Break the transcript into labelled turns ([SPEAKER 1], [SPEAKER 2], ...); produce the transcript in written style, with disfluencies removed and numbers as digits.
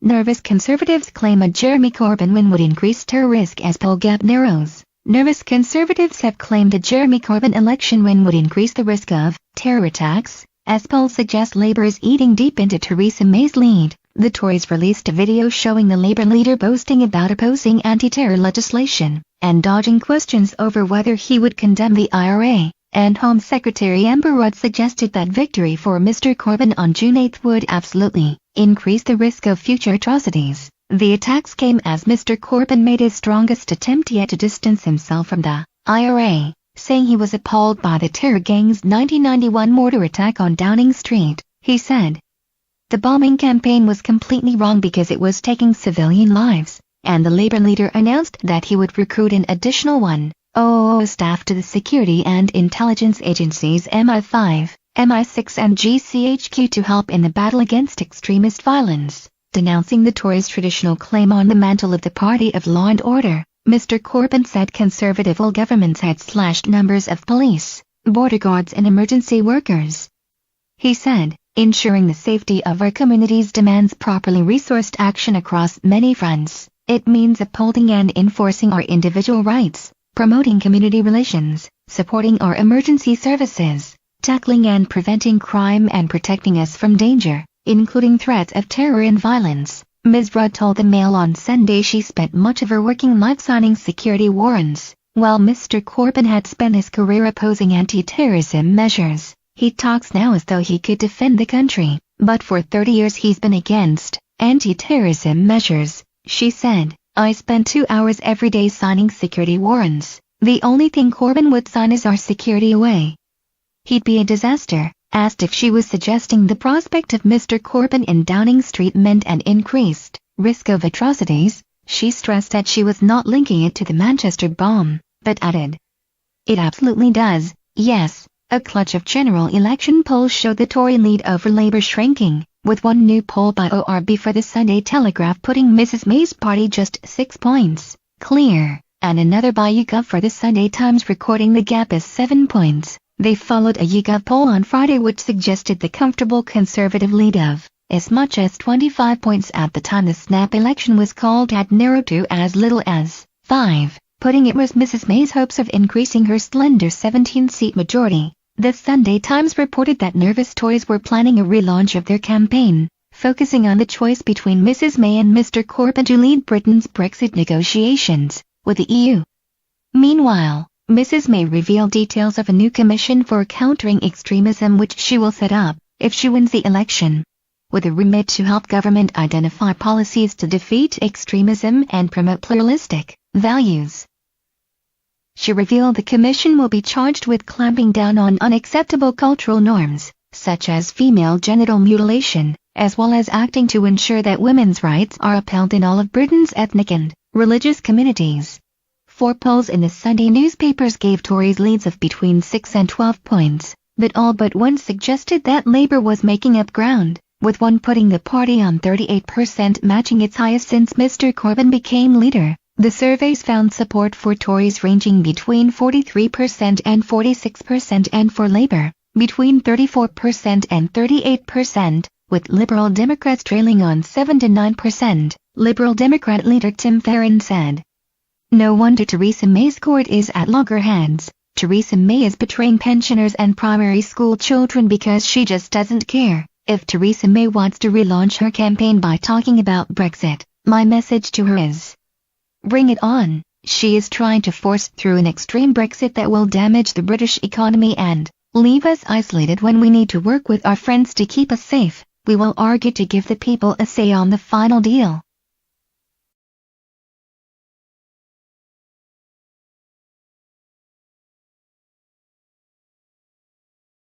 [SPEAKER 1] Nervous Conservatives claim a Jeremy Corbyn win would increase terror risk as poll gap narrows. Nervous Conservatives have claimed a Jeremy Corbyn election win would increase the risk of terror attacks, as polls suggest Labour is eating deep into Theresa May's lead. The Tories released a video showing the Labour leader boasting about opposing anti-terror legislation, and dodging questions over whether he would condemn the IRA, and Home Secretary Amber Rudd suggested that victory for Mr Corbyn on June 8 would absolutely increase the risk of future atrocities. The attacks came as Mr Corbyn made his strongest attempt yet to distance himself from the IRA, saying he was appalled by the terror gang's 1991 mortar attack on Downing Street. He said, "The bombing campaign was completely wrong because it was taking civilian lives," and the Labour leader announced that he would recruit an additional 1,000 staff to the security and intelligence agencies MI5, MI6 and GCHQ to help in the battle against extremist violence. Denouncing the Tories' traditional claim on the mantle of the party of law and order, Mr Corbyn said Conservative governments had slashed numbers of police, border guards and emergency workers. He said, "Ensuring the safety of our communities demands properly resourced action across many fronts. It means upholding and enforcing our individual rights, promoting community relations, supporting our emergency services, tackling and preventing crime and protecting us from danger, including threats of terror and violence." Ms. Rudd told the Mail on Sunday she spent much of her working life signing security warrants, while Mr Corbyn had spent his career opposing anti-terrorism measures. "He talks now as though he could defend the country, but for 30 years he's been against anti-terrorism measures," she said. "I spend 2 hours every day signing security warrants. The only thing Corbyn would sign is our security away. He'd be a disaster." Asked if she was suggesting the prospect of Mr Corbyn in Downing Street meant an increased risk of atrocities, she stressed that she was not linking it to the Manchester bomb, but added, "It absolutely does, yes." A clutch of general election polls showed the Tory lead over Labour shrinking, with one new poll by ORB for the Sunday Telegraph putting Mrs May's party just 6 points clear, and another by YouGov for the Sunday Times recording the gap as 7 points. They followed a YouGov poll on Friday which suggested the comfortable Conservative lead of as much as 25 points at the time the snap election was called had narrowed to as little as 5, putting it with Mrs May's hopes of increasing her slender 17-seat majority. The Sunday Times reported that nervous Tories were planning a relaunch of their campaign, focusing on the choice between Mrs May and Mr Corbyn to lead Britain's Brexit negotiations with the EU. Meanwhile, Mrs May revealed details of a new commission for countering extremism which she will set up if she wins the election, with a remit to help government identify policies to defeat extremism and promote pluralistic values. She revealed the commission will be charged with clamping down on unacceptable cultural norms, such as female genital mutilation, as well as acting to ensure that women's rights are upheld in all of Britain's ethnic and religious communities. 4 polls in the Sunday newspapers gave Tories leads of between 6 and 12 points, but all but one suggested that Labour was making up ground, with one putting the party on 38%, matching its highest since Mr Corbyn became leader. The surveys found support for Tories ranging between 43% and 46% and for Labour, between 34% and 38%, with Liberal Democrats trailing on 7 to 9%, Liberal Democrat leader Tim Farron said. "No wonder Theresa May's court is at loggerheads. Theresa May is betraying pensioners and primary school children because she just doesn't care." If Theresa May wants to relaunch her campaign by talking about Brexit, my message to her is, bring it on. She is trying to force through an extreme Brexit that will damage the British economy and leave us isolated when we need to work with our friends to keep us safe. We will argue to give the people a say on the final deal.